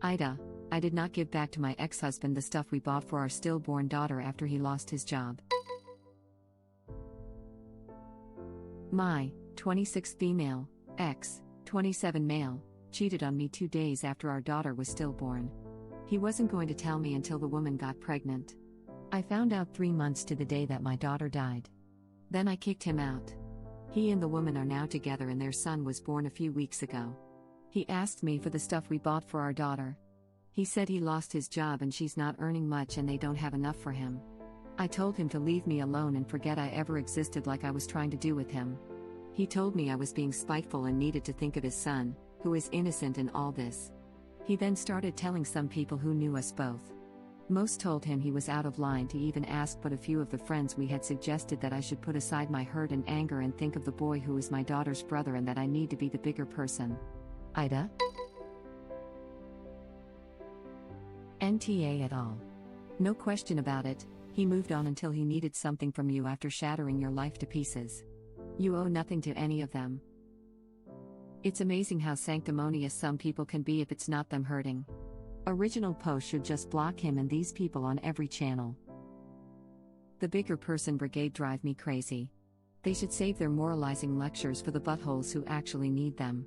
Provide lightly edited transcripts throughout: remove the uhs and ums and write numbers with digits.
AITA, I did not give back to my ex-husband the stuff we bought for our stillborn daughter after he lost his job. My 26 female, ex, 27 male, cheated on me 2 days after our daughter was stillborn. He wasn't going to tell me until the woman got pregnant. I found out 3 months to the day that my daughter died. Then I kicked him out. He and the woman are now together and their son was born a few weeks ago. He asked me for the stuff we bought for our daughter. He said he lost his job and she's not earning much and they don't have enough for him. I told him to leave me alone and forget I ever existed like I was trying to do with him. He told me I was being spiteful and needed to think of his son, who is innocent in all this. He then started telling some people who knew us both. Most told him he was out of line to even ask, but a few of the friends we had suggested that I should put aside my hurt and anger and think of the boy who is my daughter's brother and that I need to be the bigger person. AITA? NTA et al. No question about it, he moved on until he needed something from you after shattering your life to pieces. You owe nothing to any of them. It's amazing how sanctimonious some people can be if it's not them hurting. Original post should just block him and these people on every channel. The bigger person brigade drive me crazy. They should save their moralizing lectures for the buttholes who actually need them.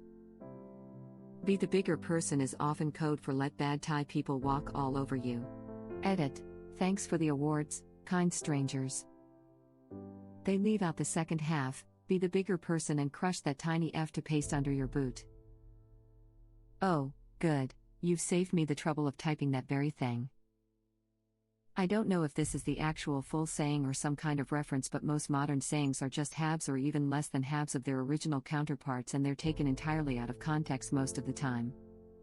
Be the bigger person is often code for let bad Thai people walk all over you. Edit. Thanks for the awards, kind strangers. They leave out the second half, be the bigger person and crush that tiny F to paste under your boot. Oh, good, you've saved me the trouble of typing that very thing. I don't know if this is the actual full saying or some kind of reference, but most modern sayings are just halves or even less than halves of their original counterparts and they're taken entirely out of context most of the time.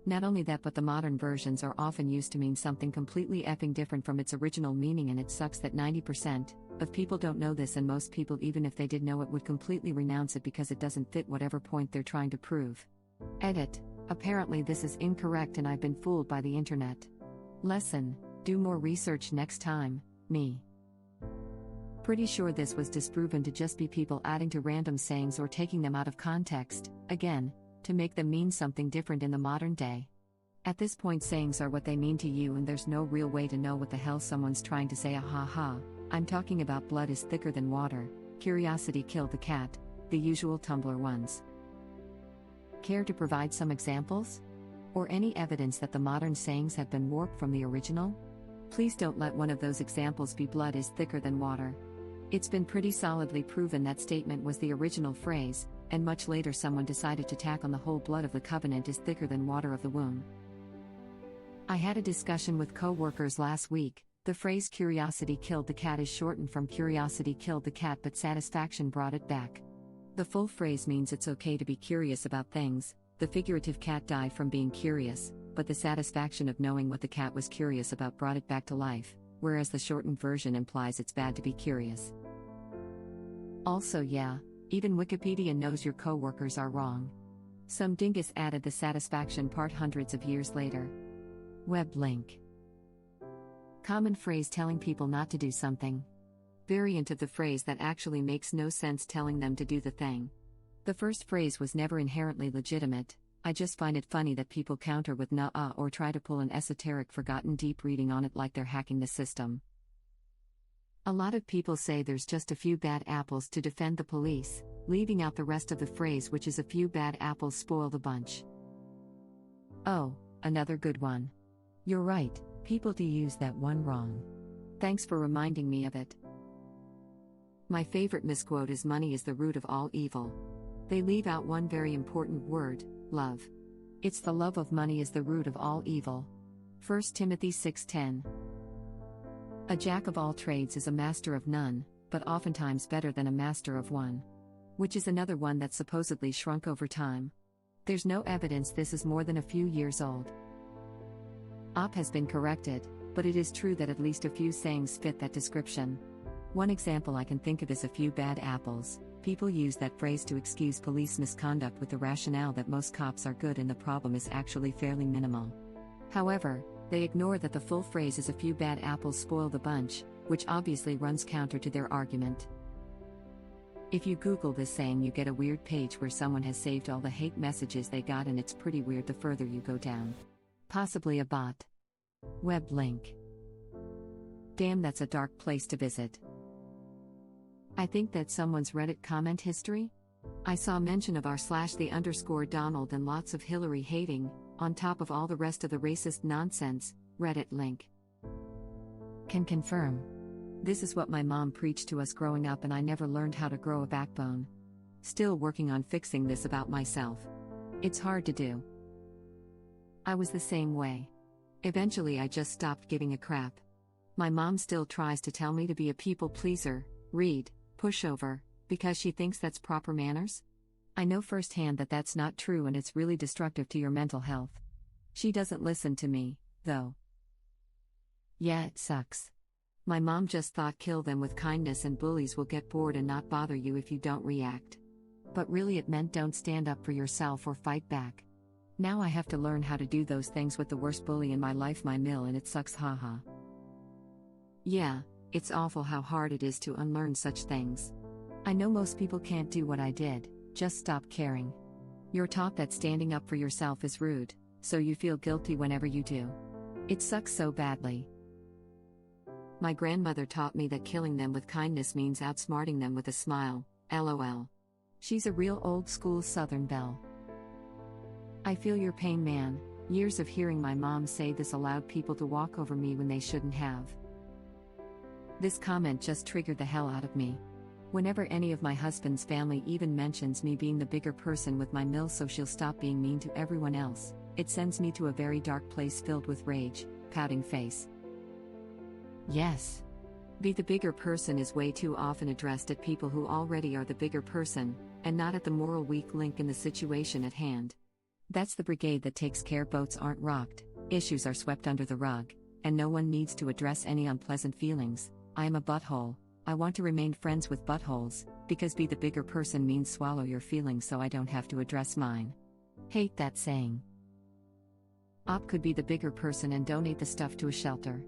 Not only that, but the modern versions are often used to mean something completely effing different from its original meaning, and it sucks that 90% of people don't know this, and most people, even if they did know it, would completely renounce it because it doesn't fit whatever point they're trying to prove. Edit. Apparently this is incorrect and I've been fooled by the internet. Lesson. Do more research next time, me. Pretty sure this was disproven to just be people adding to random sayings or taking them out of context, again, to make them mean something different in the modern day. At this point, sayings are what they mean to you and there's no real way to know what the hell someone's trying to say. Ha. I'm talking about blood is thicker than water, curiosity killed the cat, the usual Tumblr ones. Care to provide some examples? Or any evidence that the modern sayings have been warped from the original? Please don't let one of those examples be blood is thicker than water. It's been pretty solidly proven that statement was the original phrase, and much later someone decided to tack on the whole blood of the covenant is thicker than water of the womb. I had a discussion with co-workers last week. The phrase curiosity killed the cat is shortened from curiosity killed the cat, but satisfaction brought it back. The full phrase means it's okay to be curious about things. The figurative cat died from being curious, but the satisfaction of knowing what the cat was curious about brought it back to life, whereas the shortened version implies it's bad to be curious. Also, yeah, even Wikipedia knows your co-workers are wrong. Some dingus added the satisfaction part hundreds of years later. Web link. Common phrase telling people not to do something. Variant of the phrase that actually makes no sense telling them to do the thing. The first phrase was never inherently legitimate. I just find it funny that people counter with "nuh-uh" or try to pull an esoteric forgotten deep reading on it like they're hacking the system. A lot of people say there's just a few bad apples to defend the police, leaving out the rest of the phrase, which is a few bad apples spoil the bunch. Oh, another good one. You're right, people do use that one wrong. Thanks for reminding me of it. My favorite misquote is money is the root of all evil. They leave out one very important word, love. It's the love of money is the root of all evil. 1 Timothy 6:10. A jack of all trades is a master of none, but oftentimes better than a master of one. Which is another one that supposedly shrunk over time. There's no evidence this is more than a few years old. Op has been corrected, but it is true that at least a few sayings fit that description. One example I can think of is a few bad apples. People use that phrase to excuse police misconduct with the rationale that most cops are good and the problem is actually fairly minimal. However, they ignore that the full phrase is a few bad apples spoil the bunch, which obviously runs counter to their argument. If you Google this saying, you get a weird page where someone has saved all the hate messages they got, and it's pretty weird the further you go down. Possibly a bot. Web link. Damn, that's a dark place to visit. I think that's someone's Reddit comment history. I saw mention of r/the_Donald and lots of Hillary hating, on top of all the rest of the racist nonsense. Reddit link. Can confirm. This is what my mom preached to us growing up, and I never learned how to grow a backbone. Still working on fixing this about myself. It's hard to do. I was the same way. Eventually I just stopped giving a crap. My mom still tries to tell me to be a people pleaser, read, pushover, because she thinks that's proper manners. I know firsthand that that's not true, and it's really destructive to your mental health. She doesn't listen to me, though. Yeah, it sucks. My mom just thought kill them with kindness and bullies will get bored and not bother you if you don't react. But really it meant don't stand up for yourself or fight back. Now I have to learn how to do those things with the worst bully in my life, my mill, and it sucks, haha. Yeah, it's awful how hard it is to unlearn such things. I know most people can't do what I did, just stop caring. You're taught that standing up for yourself is rude, so you feel guilty whenever you do. It sucks so badly. My grandmother taught me that killing them with kindness means outsmarting them with a smile, LOL. She's a real old school Southern belle. I feel your pain, man. Years of hearing my mom say this allowed people to walk over me when they shouldn't have. This comment just triggered the hell out of me. Whenever any of my husband's family even mentions me being the bigger person with my mill so she'll stop being mean to everyone else, it sends me to a very dark place filled with rage, pouting face. Yes. Be the bigger person is way too often addressed at people who already are the bigger person, and not at the moral weak link in the situation at hand. That's the brigade that takes care boats aren't rocked, issues are swept under the rug, and no one needs to address any unpleasant feelings. I am a butthole. I want to remain friends with buttholes, because be the bigger person means swallow your feelings so I don't have to address mine. Hate that saying. Op could be the bigger person and donate the stuff to a shelter.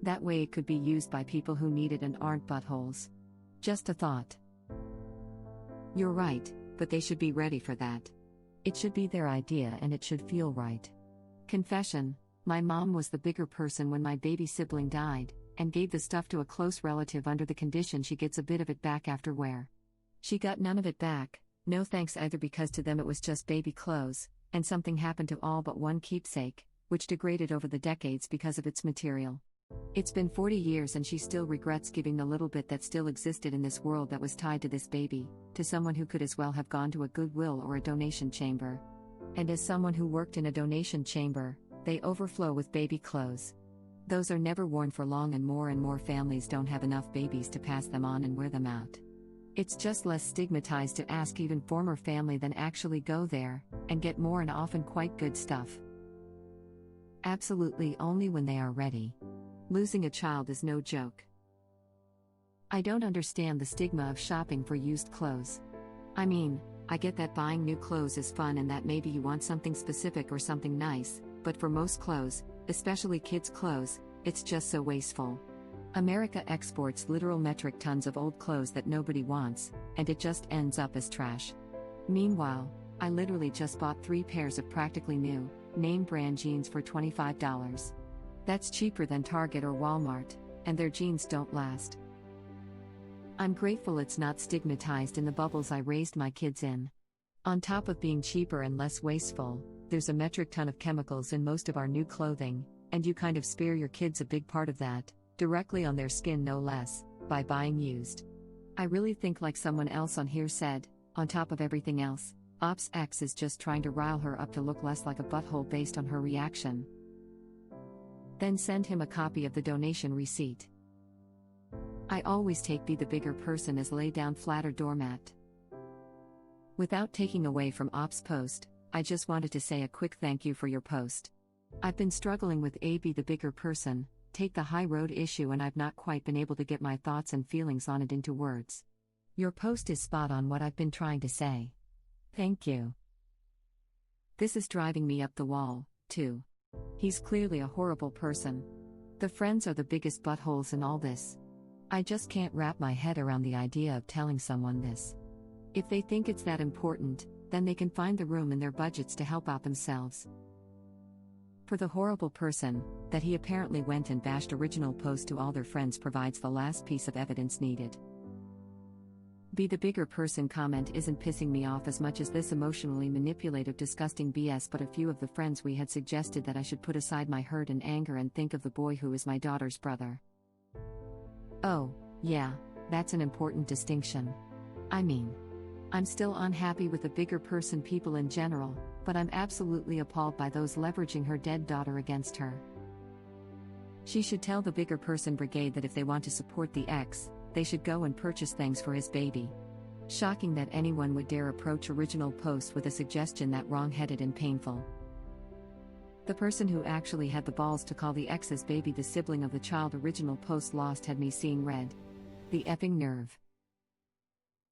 That way it could be used by people who need it and aren't buttholes. Just a thought. You're right, but they should be ready for that. It should be their idea and it should feel right. Confession, my mom was the bigger person when my baby sibling died, and gave the stuff to a close relative under the condition she gets a bit of it back after wear. She got none of it back, no thanks either, because to them it was just baby clothes, and something happened to all but one keepsake, which degraded over the decades because of its material. It's been 40 years and she still regrets giving the little bit that still existed in this world that was tied to this baby, to someone who could as well have gone to a Goodwill or a donation chamber. And as someone who worked in a donation chamber, they overflow with baby clothes. Those are never worn for long, and more families don't have enough babies to pass them on and wear them out. It's just less stigmatized to ask even former family than actually go there, and get more and often quite good stuff. Absolutely only when they are ready. Losing a child is no joke. I don't understand the stigma of shopping for used clothes. I mean, I get that buying new clothes is fun and that maybe you want something specific or something nice, but for most clothes, especially kids' clothes, it's just so wasteful. America exports literal metric tons of old clothes that nobody wants, and it just ends up as trash. Meanwhile, I literally just bought 3 pairs of practically new, name brand jeans for $25. That's cheaper than Target or Walmart, and their jeans don't last. I'm grateful it's not stigmatized in the bubbles I raised my kids in. On top of being cheaper and less wasteful, there's a metric ton of chemicals in most of our new clothing, and you kind of spare your kids a big part of that, directly on their skin no less, by buying used. I really think, like someone else on here said, on top of everything else, Ops X is just trying to rile her up to look less like a butthole based on her reaction. Then send him a copy of the donation receipt. I always take be the bigger person as lay down flat or doormat. Without taking away from Ops' post, I just wanted to say a quick thank you for your post. I've been struggling with be the bigger person, take the high road issue, and I've not quite been able to get my thoughts and feelings on it into words. Your post is spot on what I've been trying to say. Thank you. This is driving me up the wall, too. He's clearly a horrible person. The friends are the biggest buttholes in all this. I just can't wrap my head around the idea of telling someone this. If they think it's that important, then they can find the room in their budgets to help out themselves. For the horrible person, that he apparently went and bashed original post to all their friends provides the last piece of evidence needed. Be the bigger person comment isn't pissing me off as much as this emotionally manipulative disgusting BS, but a few of the friends we had suggested that I should put aside my hurt and anger and think of the boy who is my daughter's brother. Oh, yeah, that's an important distinction. I mean, I'm still unhappy with the bigger person people in general, but I'm absolutely appalled by those leveraging her dead daughter against her. She should tell the bigger person brigade that if they want to support the ex, they should go and purchase things for his baby. Shocking that anyone would dare approach original post with a suggestion that wrong-headed and painful. The person who actually had the balls to call the ex's baby the sibling of the child original post lost had me seeing red. The effing nerve.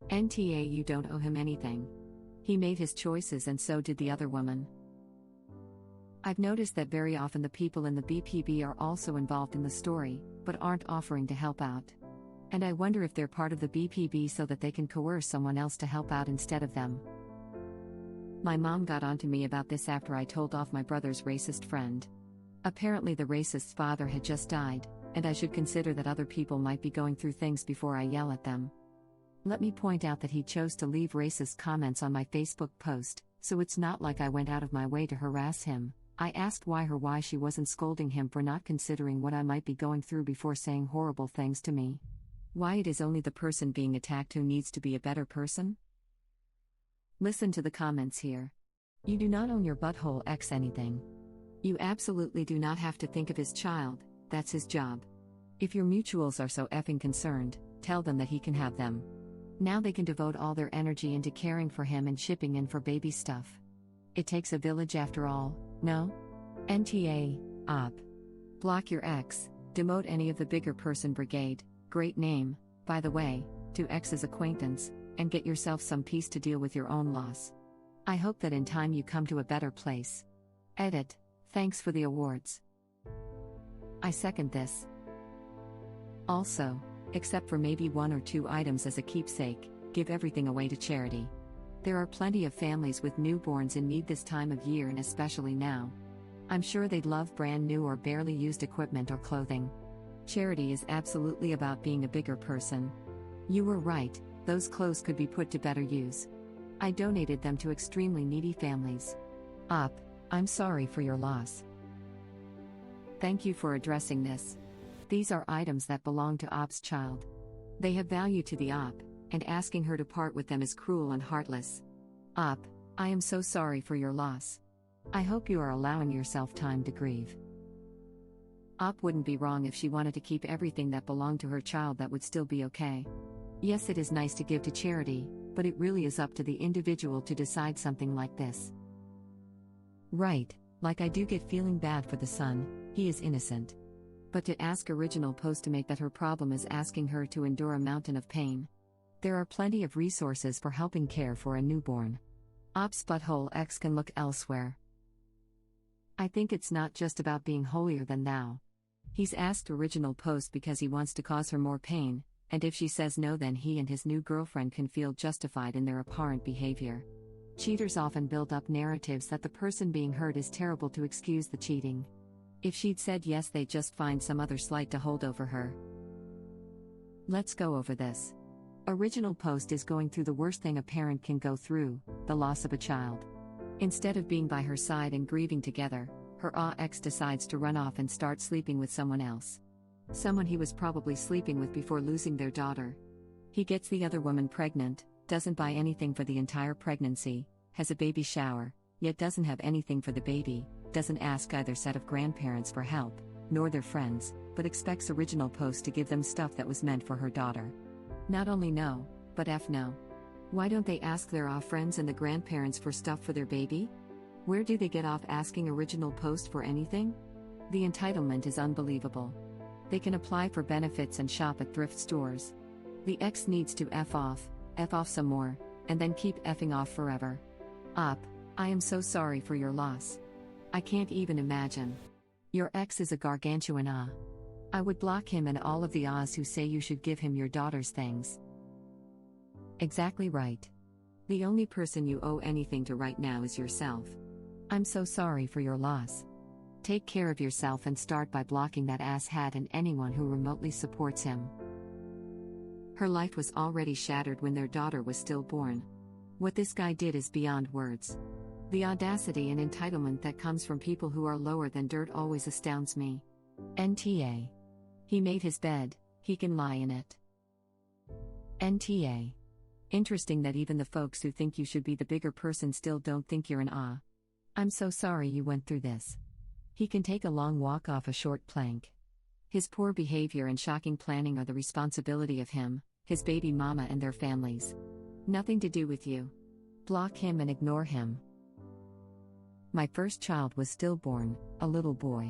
NTA, you don't owe him anything. He made his choices and so did the other woman. I've noticed that very often the people in the BPB are also involved in the story, but aren't offering to help out. And I wonder if they're part of the BPB so that they can coerce someone else to help out instead of them. My mom got onto me about this after I told off my brother's racist friend. Apparently the racist's father had just died, and I should consider that other people might be going through things before I yell at them. Let me point out that he chose to leave racist comments on my Facebook post, so it's not like I went out of my way to harass him. I asked why she wasn't scolding him for not considering what I might be going through before saying horrible things to me. Why it is only the person being attacked who needs to be a better person? Listen to the comments here. You do not own your butthole ex anything. You absolutely do not have to think of his child, that's his job. If your mutuals are so effing concerned, tell them that he can have them. Now they can devote all their energy into caring for him and shipping in for baby stuff. It takes a village after all, no? NTA, op. Block your ex, demote any of the bigger person brigade, great name, by the way, to ex's acquaintance, and get yourself some peace to deal with your own loss. I hope that in time you come to a better place. Edit, thanks for the awards. I second this. Also, except for maybe 1 or 2 items as a keepsake, give everything away to charity. There are plenty of families with newborns in need this time of year and especially now. I'm sure they'd love brand new or barely used equipment or clothing. Charity is absolutely about being a bigger person. You were right, those clothes could be put to better use. I donated them to extremely needy families. Op, I'm sorry for your loss. Thank you for addressing this. These are items that belong to Op's child. They have value to the Op, and asking her to part with them is cruel and heartless. Op, I am so sorry for your loss. I hope you are allowing yourself time to grieve. Op wouldn't be wrong if she wanted to keep everything that belonged to her child, that would still be okay. Yes, it is nice to give to charity, but it really is up to the individual to decide something like this. Right, like I do get feeling bad for the son, he is innocent. But to ask original post to make that her problem is asking her to endure a mountain of pain. There are plenty of resources for helping care for a newborn. Op's butthole ex can look elsewhere. I think it's not just about being holier than thou. He's asked original post because he wants to cause her more pain, and if she says no, then he and his new girlfriend can feel justified in their abhorrent behavior. Cheaters often build up narratives that the person being hurt is terrible to excuse the cheating. If she'd said yes, they'd just find some other slight to hold over her. Let's go over this. Original post is going through the worst thing a parent can go through, the loss of a child. Instead of being by her side and grieving together, her ex decides to run off and start sleeping with someone else. Someone he was probably sleeping with before losing their daughter. He gets the other woman pregnant, doesn't buy anything for the entire pregnancy, has a baby shower, yet doesn't have anything for the baby, doesn't ask either set of grandparents for help, nor their friends, but expects original post to give them stuff that was meant for her daughter. Not only no, but no. Why don't they ask their friends and the grandparents for stuff for their baby? Where do they get off asking original post for anything? The entitlement is unbelievable. They can apply for benefits and shop at thrift stores. The ex needs to F off some more, and then keep effing off forever. Op, I am so sorry for your loss. I can't even imagine. Your ex is a gargantuan I would block him and all of the who say you should give him your daughter's things. Exactly right. The only person you owe anything to right now is yourself. I'm so sorry for your loss. Take care of yourself and start by blocking that asshat and anyone who remotely supports him. Her life was already shattered when their daughter was stillborn. What this guy did is beyond words. The audacity and entitlement that comes from people who are lower than dirt always astounds me. NTA. He made his bed, he can lie in it. NTA. Interesting that even the folks who think you should be the bigger person still don't think you're an ah. I'm so sorry you went through this. He can take a long walk off a short plank. His poor behavior and shocking planning are the responsibility of him, his baby mama and their families. Nothing to do with you. Block him and ignore him. My first child was stillborn, a little boy.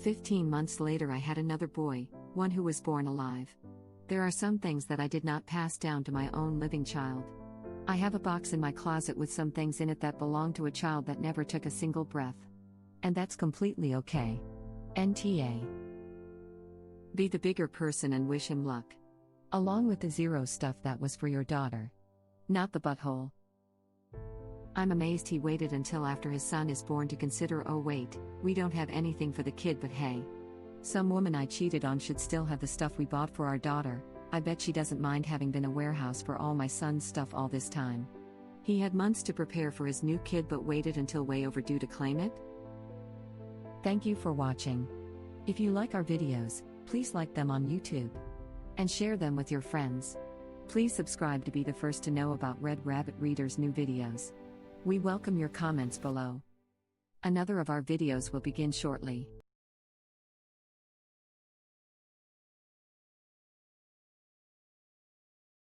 15 months later I had another boy, one who was born alive. There are some things that I did not pass down to my own living child. I have a box in my closet with some things in it that belong to a child that never took a single breath. And that's completely okay. NTA. Be the bigger person and wish him luck. Along with the zero stuff that was for your daughter. Not the butthole. I'm amazed he waited until after his son is born to consider, oh wait, we don't have anything for the kid, but hey. Some woman I cheated on should still have the stuff we bought for our daughter. I bet she doesn't mind having been a warehouse for all my son's stuff all this time. He had months to prepare for his new kid but waited until way overdue to claim it? Thank you for watching. If you like our videos, please like them on YouTube. And share them with your friends. Please subscribe to be the first to know about Red Rabbit Reader's new videos. We welcome your comments below. Another of our videos will begin shortly.